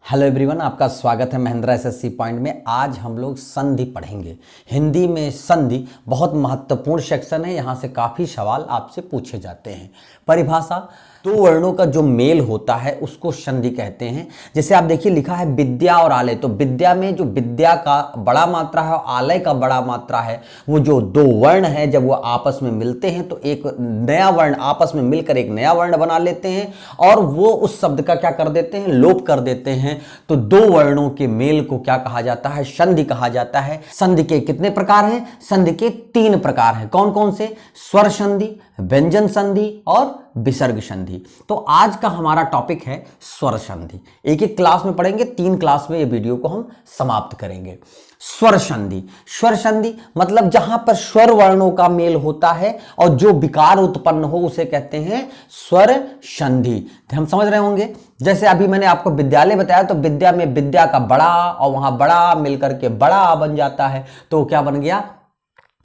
Hello everyone, आपका स्वागत है महिंद्रा एसएससी पॉइंट में। आज हम लोग संधि पढ़ेंगे। हिंदी में संधि बहुत महत्वपूर्ण सेक्शन है। यहाँ से काफ़ी सवाल आपसे पूछे जाते हैं। परिभाषा, दो वर्णों का जो मेल होता है उसको संधि कहते हैं। जैसे आप देखिए लिखा है विद्या और आलय, तो विद्या में जो विद्या का बड़ा मात्रा है और आलय का बड़ा मात्रा है, वो जो दो वर्ण है जब वो आपस में मिलते हैं तो एक नया वर्ण आपस में मिलकर एक नया वर्ण बना लेते हैं और वो उस शब्द का क्या कर देते हैं, लोप कर देते हैं। तो दो वर्णों के मेल को क्या कहा जाता है, संधि कहा जाता है। संधि के कितने प्रकार हैं? संधि के 3 प्रकार हैं। कौन कौन से? स्वर संधि, व्यंजन संधि और विसर्ग संधि। तो आज का हमारा टॉपिक है स्वर संधि। एक एक क्लास में पढ़ेंगे, 3 क्लास में ये वीडियो को हम समाप्त करेंगे। स्वर संधि, स्वर संधि मतलब जहां पर स्वर वर्णों का मेल होता है और जो विकार उत्पन्न हो उसे कहते हैं स्वर संधि। हम समझ रहे होंगे। जैसे अभी मैंने आपको विद्यालय बताया, तो विद्या में विद्या का बड़ा और वहां बड़ा मिलकर के बड़ा बन जाता है, तो क्या बन गया?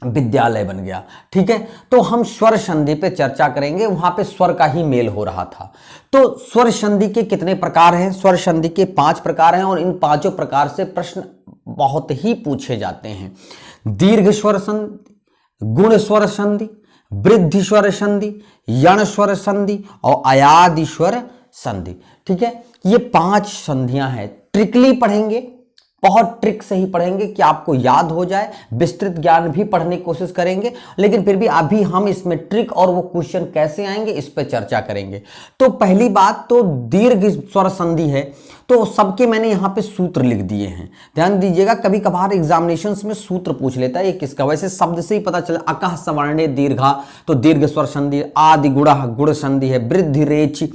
विद्यालय बन गया। ठीक है, तो हम स्वर संधि पे चर्चा करेंगे। वहां पे स्वर का ही मेल हो रहा था। तो स्वर संधि के कितने प्रकार हैं? स्वर संधि के 5 प्रकार हैं और इन 5 प्रकार से प्रश्न बहुत ही पूछे जाते हैं। दीर्घ स्वर संधि, गुण स्वर संधि, वृद्धि स्वर संधि, यण स्वर संधि और अयादि स्वर संधि। ठीक है, ये 5 संधियां हैं। ट्रिकली पढ़ेंगे, बहुत ट्रिक से ही पढ़ेंगे कि आपको याद हो जाए। विस्तृत ज्ञान भी पढ़ने की कोशिश करेंगे, लेकिन फिर भी अभी हम इसमें ट्रिक और वो क्वेश्चन कैसे आएंगे इस पर चर्चा करेंगे। तो पहली बात तो दीर्घ स्वर संधि है। तो सबके मैंने यहाँ पे सूत्र लिख दिए हैं, ध्यान दीजिएगा। कभी कभार एग्जामिनेशंस में सूत्र पूछ लेता है ये किसका, वैसे शब्द से ही पता चला। अकः सवर्णे दीर्घा, तो दीर्घ स्वर संधि। आदि गुण, गुण संधि है। वृद्धि रेचि,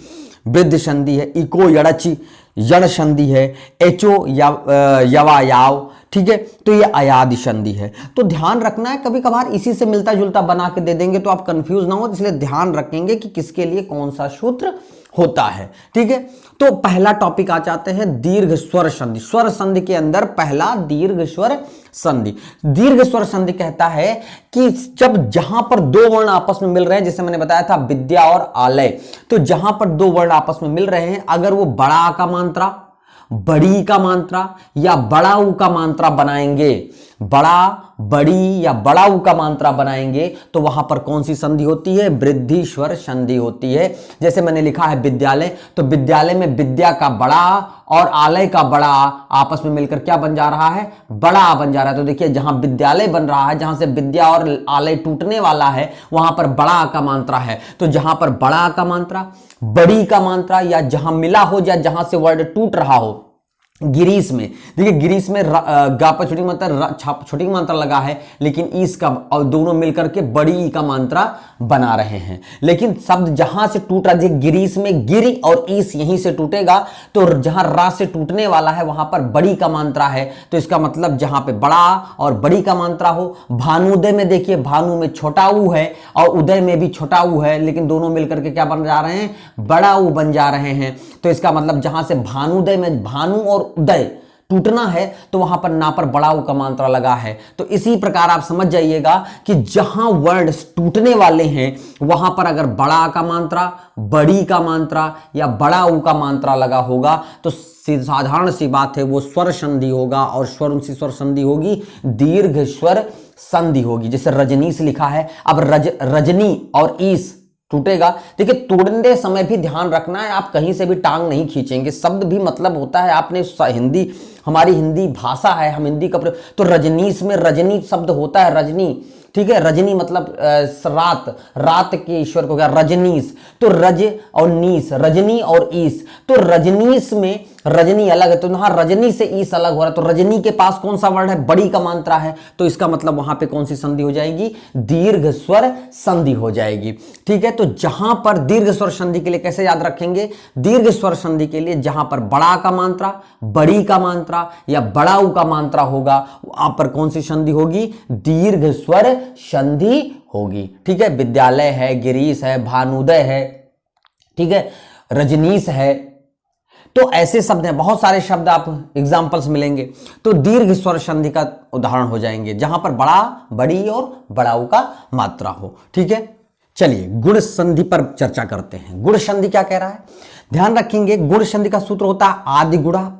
वृद्धि संधि है। इको यड़चि, यण संधि है। एचो यवा याव, ठीक है, तो ये अयादि संधि है। तो ध्यान रखना है, कभी कभार इसी से मिलता जुलता बना के दे देंगे तो आप कंफ्यूज ना हो, इसलिए ध्यान रखेंगे कि किसके लिए कौन सा सूत्र होता है। ठीक है, तो पहला टॉपिक आ जाते हैं दीर्घ स्वर संधि। स्वर संधि के अंदर पहला दीर्घ स्वर संधि। दीर्घ स्वर संधि कहता है कि जब जहां पर 2 वर्ण आपस में मिल रहे हैं, जैसे मैंने बताया था विद्या और आलय, तो जहां पर 2 वर्ण आपस में मिल रहे हैं, अगर वो बड़ा का मात्रा, बड़ी का मात्रा या बड़ा ऊ का मात्रा बनाएंगे, बड़ा बड़ी या बड़ा ऊ का मात्रा बनाएंगे, तो वहां पर कौन सी संधि होती है? वृद्धि स्वर संधि होती है। जैसे मैंने लिखा है विद्यालय, तो विद्यालय में विद्या का बड़ा और आलय का बड़ा आपस में मिलकर क्या बन जा रहा है? बड़ा बन जा रहा है। तो देखिए जहां विद्यालय बन रहा है, जहां से विद्या और आलय टूटने वाला है, वहां पर बड़ा का मात्रा है। तो जहां पर बड़ा का मात्रा, बड़ी का मात्रा या जहां मिला हो या जहां से वर्ड टूट रहा हो, गिरीश में देखिए, गिरीश में गा पर छोटी मात्रा लगा है, लेकिन ईस का और दोनों मिलकर के बड़ी ई का मात्रा बना रहे हैं। लेकिन शब्द जहां से टूट रहा है, गिरीश में गिरी और ईस यहीं से टूटेगा, तो जहां रा से टूटने वाला है वहां पर बड़ी का मात्रा है। तो इसका मतलब जहां पे बड़ा और बड़ी का मात्रा हो। भानुदय में देखिए, भानु में छोटा ऊ है और उदय में भी छोटा ऊ है, लेकिन दोनों मिलकर के क्या बन जा रहे हैं? बड़ा ऊ बन जा रहे हैं। तो इसका मतलब जहां से भानुदय में भानु और उदय टूटना है, तो वहां पर ना पर बड़ा ऊ का मात्रा लगा है। तो इसी प्रकार आप समझ जाइएगा कि जहां वर्ड टूटने वाले हैं वहां पर अगर बड़ा का मात्रा, बड़ी का मात्रा या बड़ा ऊ का मात्रा लगा होगा, तो साधारण सी बात है वो स्वर संधि होगा और स्वर सी स्वर संधि होगी, दीर्घ स्वर संधि होगी। जैसे रजनीश लिखा है, अब रजनी और ईस टूटेगा। देखिए तोड़ने समय भी ध्यान रखना है, आप कहीं से भी टांग नहीं खींचेंगे। शब्द भी मतलब होता है। आपने हिंदी, हमारी हिंदी भाषा है, हम हिंदी का प्रयोग, तो रजनीश में रजनी शब्द होता है, रजनी। ठीक है, रजनी मतलब रात, रात के ईश्वर को क्या? रजनीश। तो रज और नीस, रजनी और ईस, तो रजनीश में रजनी अलग है, तो यहां रजनी से ईस अलग हो रहा है। तो रजनी के पास कौन सा वर्ण है? बड़ी का मात्रा है, तो इसका मतलब वहां पे कौन सी संधि हो जाएगी? दीर्घ स्वर संधि हो जाएगी। ठीक है, तो जहां पर दीर्घ स्वर संधि के लिए कैसे याद रखेंगे? दीर्घ स्वर संधि के लिए जहां पर बड़ा का मात्रा, बड़ी का मात्रा या बड़ा ऊ का मात्रा होगा, वहां पर कौन सी संधि होगी? दीर्घ स्वर संधि होगी। ठीक है, विद्यालय है, गिरीश है, भानुदय है, ठीक है, रजनीश है। तो ऐसे शब्द हैं, बहुत सारे शब्द आप एग्जाम्पल्स मिलेंगे। तो दीर्घ स्वर संधि का उदाहरण हो जाएंगे जहां पर बड़ा, बड़ी और बड़ा ऊ का मात्रा हो। ठीक है, चलिए गुण संधि पर चर्चा करते हैं। गुण संधि क्या कह रहा है? ध्यान रखेंगे, गुण संधि का सूत्र होता है आदि गुणा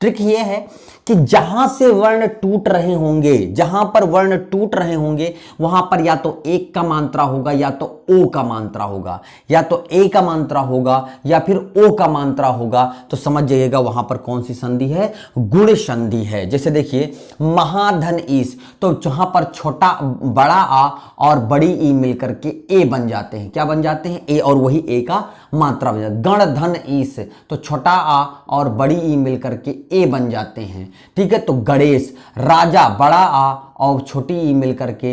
ट्रिक ये है कि जहां से वर्ण टूट रहे होंगे, जहां पर वर्ण टूट रहे होंगे वहां पर या तो एक का मात्रा होगा या तो ओ का मात्रा होगा, या तो ए का मात्रा होगा या फिर ओ का मात्रा होगा। तो समझ जाइएगा वहां पर कौन सी संधि है, गुण संधि है। जैसे देखिए महाधन ईस, तो जहां पर छोटा बड़ा आ और बड़ी ई मिलकर के ए बन जाते हैं। क्या बन जाते हैं? ए, और वही ए का मात्रा बन जाता है। गण धन ईस, तो छोटा आ और बड़ी ई मिलकर के ए बन जाते हैं। ठीक है, तो गणेश, राजा बड़ा आ और छोटी ई मिलकर के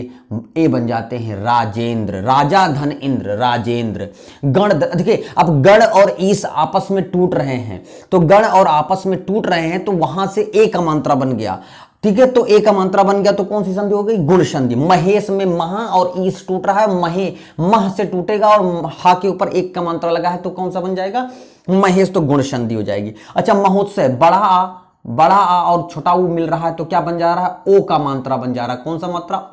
ए बन जाते हैं राजेंद्र, राजा धन इंद्र, राजेंद्र। गण, देखिए अब गण और ईस आपस में टूट रहे हैं, तो गण और आपस में टूट रहे हैं तो वहां से ए का मात्रा बन गया। ठीक है, तो ए का मात्रा बन गया तो कौन सी संधि हो गई? गुण संधि। महेश में महा और ईस टूट रहा है, महे मह से टूटेगा और हा के ऊपर एक का मात्रा लगा है तो कौन सा बन जाएगा? महेश, तो गुण संधि हो जाएगी। अच्छा, महोत्सव, बड़ा आ और छोटा ऊ मिल रहा है तो क्या बन जा रहा है? ओ का मात्रा बन जा रहा है। कौन सा मात्रा?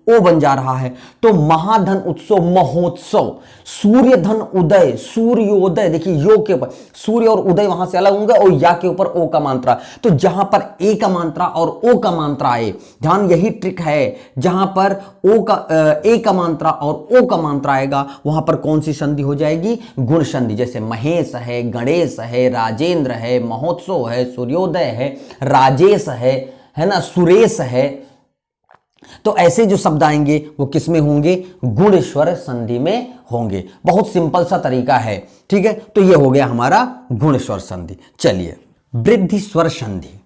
ओ बन जा रहा है। तो महाधन उत्सव, महोत्सव। सूर्य धन उदय, सूर्योदय, देखिए यो के ऊपर सूर्य और उदय वहां से अलग होंगे और या के ऊपर ओ का मात्रा। तो जहां पर ए का मात्रा और ओ का मात्रा आए, ध्यान यही ट्रिक है, जहां पर ए का मात्रा और ओ का मात्रा आएगा वहां पर कौन सी संधि हो जाएगी? गुण संधि। जैसे महेश है, गणेश है, राजेंद्र है, महोत्सव है, सूर्योदय है, राजेश है ना, सुरेश है। तो ऐसे जो शब्द आएंगे वो किस में होंगे? गुण स्वर संधि में होंगे। बहुत सिंपल सा तरीका है। ठीक है, तो ये हो गया हमारा गुण स्वर संधि। चलिए, वृद्धि स्वर संधि।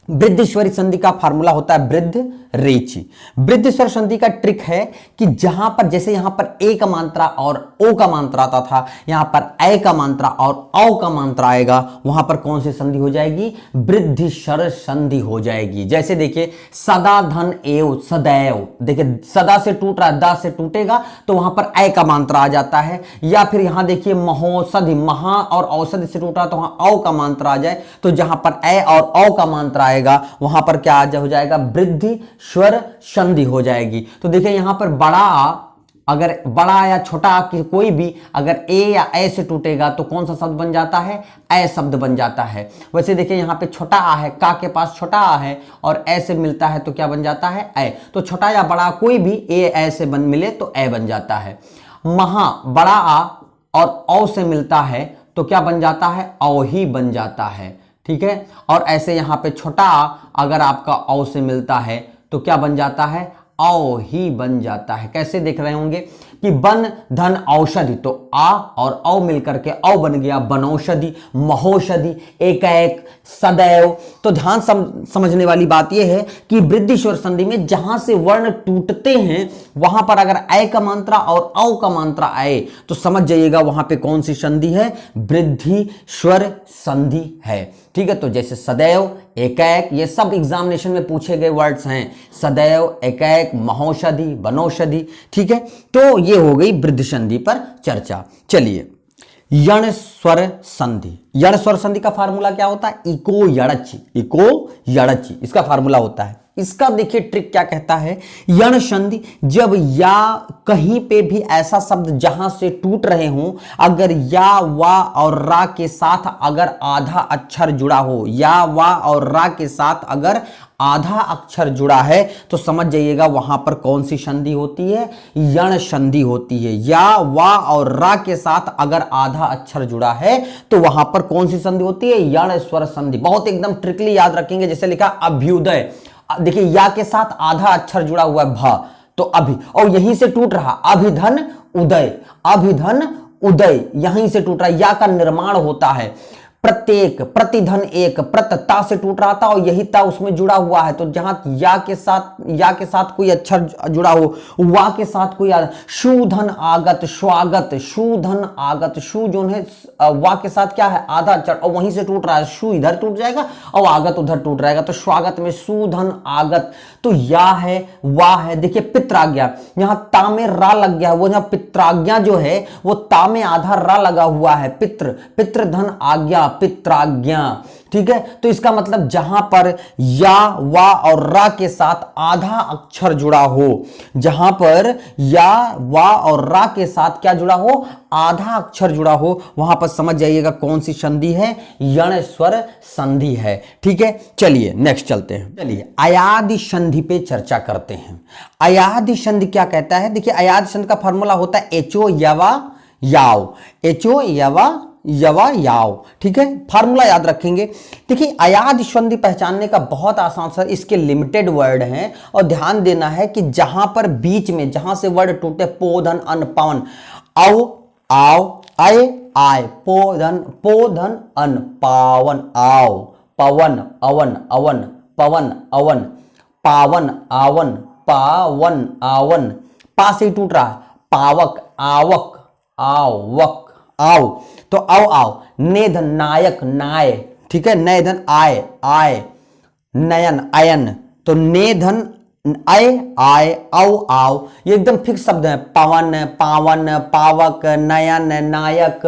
वृद्धि स्वर संधि का फार्मूला होता है वृद्ध रेची। वृद्धि स्वर संधि का ट्रिक है कि जहां पर, जैसे यहां पर ए का मात्रा और ओ का मात्रा आता था, यहां पर ए का मात्रा और औ का मात्रा आएगा, वहां पर कौन सी संधि हो जाएगी? वृद्धि स्वर संधि हो जाएगी। जैसे देखिए सदा धन एव, सदैव, देखिए सदा से टूट रहा है, दा से टूटेगा तो वहां पर ए का मात्रा आ जाता है। या फिर यहां देखिए महोषधि, महा और औषधि से टूट रहा तो वहां औ का मात्रा आ जाए, तो जहां पर ए और औ का मात्रा आएगा वहां पर क्या हो जाएगा? वृद्धि स्वर संधि हो जाएगी। तो देखिए यहां पर बड़ा आ, अगर बड़ा या छोटा आ की कोई भी अगर ए या ए से टूटेगा तो कौन सा शब्द बन जाता है? ए शब्द बन जाता है। वैसे देखिए यहां पे छोटा आ है, का के पास छोटा आ है और ए से मिलता है तो क्या बन जाता है? ए। तो छोटा या बड़ा कोई भी ए से बन मिले तो ए बन जाता है। महा, बड़ा आ और औ से मिलता है तो क्या बन जाता है? औ ही बन जाता है। ठीक है, और ऐसे यहां पे छोटा आ अगर आपका औ से मिलता है तो क्या बन जाता है? औ ही बन जाता है। कैसे देख रहे होंगे कि वन धन औषधि, तो आ और औ मिलकर के औ बन गया बनौषधि, महोषधि, एक सदैव। तो ध्यान समझने वाली बात यह है कि वृद्धि स्वर संधि में जहां से वर्ण टूटते हैं वहां पर अगर ए का मात्रा और औ का मात्रा आए तो समझ जाइएगा वहां पे कौन सी संधि है? वृद्धि स्वर संधि है। ठीक है, तो जैसे सदैव, एकैक, ये सब एग्जामिनेशन में पूछे गए वर्ड्स हैं। सदैव, एकैक, महोषधि, बनौषधि। ठीक है, तो ये हो गई वृद्धि संधि पर चर्चा। चलिए, यण स्वर संधि। यण स्वर संधि का फार्मूला क्या होता है? इको यड़चि, इको यड़चि इसका फार्मूला होता है। इसका देखिए ट्रिक क्या कहता है? यण संधि, जब या कहीं पे भी ऐसा शब्द जहां से टूट रहे हों, अगर या, वा और रा के साथ अगर आधा अक्षर जुड़ा हो, या, वा और रा के साथ अगर आधा अक्षर जुड़ा है तो समझ जाइएगा वहां पर कौन सी संधि होती है? यण संधि होती है। या, वा और रा के साथ अगर आधा अक्षर जुड़ा है तो वहां पर कौन सी संधि होती है? यण स्वर संधि। बहुत एकदम ट्रिकली याद रखेंगे। जैसे लिखा अभ्युदय, देखिए या के साथ आधा अक्षर जुड़ा हुआ है भ, तो अभी, और यहीं से टूट रहा अभिधन उदय, अभिधन उदय यहीं से टूट रहा, या का निर्माण होता है। प्रत्येक, प्रतिधन एक, प्रतता से टूट रहा था और यही ता उसमें जुड़ा हुआ है, तो जहां या के साथ कोई अक्षर जुड़ा हो, वा के साथ कोई शूधन आगत, स्वागत, शूधन आगत, शू जो है वा के साथ क्या है? आधा अक्षर, और वहीं से टूट रहा है, शू इधर टूट जाएगा और आगत उधर टूट जाएगा, तो स्वागत में शूधन आगत। तो या है, वा है। देखिए पित्राज्ञा, यहां ता में रा लग गया, वो यहां पित्राज्ञा जो है वो ता में आधा रा लगा हुआ है। पितृ, पितृधन आज्ञा, पित्राज्ञा। ठीक है। तो इसका मतलब जहां पर या, वा और रा के साथ आधा अक्षर जुड़ा हो, जहां पर या, वा और रा के साथ क्या जुड़ा हो, आधा अक्षर जुड़ा हो, वहां पर समझ जाइएगा कौन सी संधि है, यण स्वर संधि है। ठीक है, चलिए नेक्स्ट चलते हैं। चलिए अयादि संधि पे चर्चा करते हैं। अयादि संधि क्या कहता है? देखिए अयादि संधि का फॉर्मूला होता है एचो यवा याव, एचो यवा यवा याव। ठीक है, फार्मूला याद रखेंगे। देखिए अयादि संधि पहचानने का बहुत आसान सर, इसके लिमिटेड वर्ड हैं और ध्यान देना है कि जहां पर बीच में जहां से वर्ड टूटे, पोधन अन पवन, औ आओ आए आय, पोधन पोधन अन पावन, आओ पवन अवन अवन, पवन अवन, पावन आवन, पावन आवन, पा से टूट रहा है, पावक आवक, आवक आओ, तो आओ आओ, नेधन नायक नाय, ठीक है, नयधन आय आय, नयन अयन, तो नेधन आय आय औ आओ, ये एकदम फिक्स शब्द है, पवन पावन पावक नयन नायक।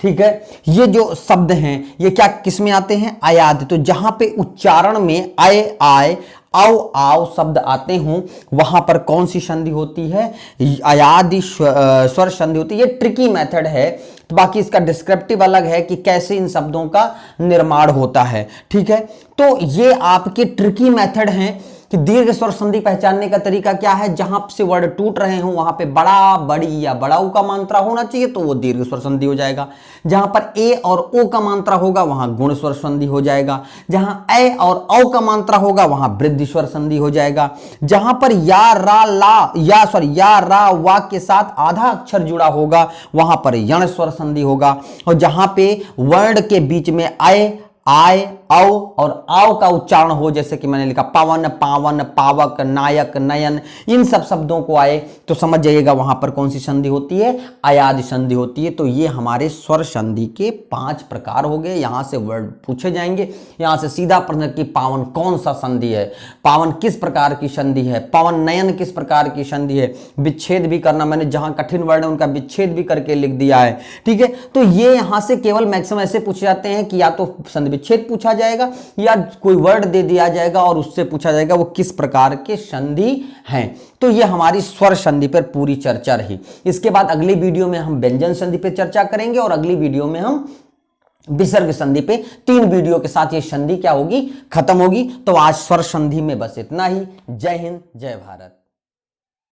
ठीक है, ये जो शब्द हैं ये क्या किस में आते हैं, अयाद। तो जहां पे उच्चारण में आय आय औ आओ शब्द आते हों वहां पर कौन सी संधि होती है, अयादि स्वर संधि होती है। ये ट्रिकी मेथड है, तो बाकी इसका डिस्क्रिप्टिव अलग है कि कैसे इन शब्दों का निर्माण होता है। ठीक है, तो ये आपके ट्रिकी मेथड हैं कि दीर्घ स्वर संधि पहचानने का तरीका क्या है, जहां से वर्ड टूट रहे हो वहां पे बड़ा बड़ी या बड़ाऊ का मात्रा होना चाहिए तो वो दीर्घ स्वर संधि हो जाएगा, जहां पर ए और ओ का मात्रा होगा वहां गुण स्वर संधि हो जाएगा, जहां ए और औ का मात्रा होगा वहां वृद्धि स्वर संधि हो जाएगा, जहां पर या रा ला या रा वा के साथ आधा अक्षर जुड़ा होगा वहां पर यण स्वर संधि होगा, और जहां पे वर्ण के बीच में आय आय औ और आओ का उच्चारण हो, जैसे कि मैंने लिखा पवन पावन पावक नायक नयन, इन सब शब्दों को आए तो समझ जाइएगा वहां पर कौन सी संधि होती है, अयादि संधि होती है। तो ये हमारे स्वर संधि के 5 प्रकार हो गए। यहां से वर्ड पूछे जाएंगे, यहां से सीधा प्रश्न कि पावन कौन सा संधि है, पावन किस प्रकार की संधि है, पवन नयन किस प्रकार की संधि है, विच्छेद भी करना, मैंने जहां कठिन वर्ड है उनका विच्छेद भी करके लिख दिया है। ठीक है, तो ये यहां से केवल मैक्सिमम ऐसे पूछे जाते हैं कि या तो संधि विच्छेद पूछा जाएगा या कोई वर्ड दे दिया जाएगा और उससे पूछा जाएगा वो किस प्रकार के संधि हैं। तो ये हमारी स्वर संधि पर पूरी चर्चा रही। इसके बाद अगली वीडियो में हम व्यंजन संधि पर चर्चा करेंगे और अगली वीडियो में हम विसर्ग संधि पे। 3 वीडियो के साथ ये संधि क्या होगी, खत्म होगी। तो आज स्वर संधि में बस इतना ही। जय हिंद, जय भारत।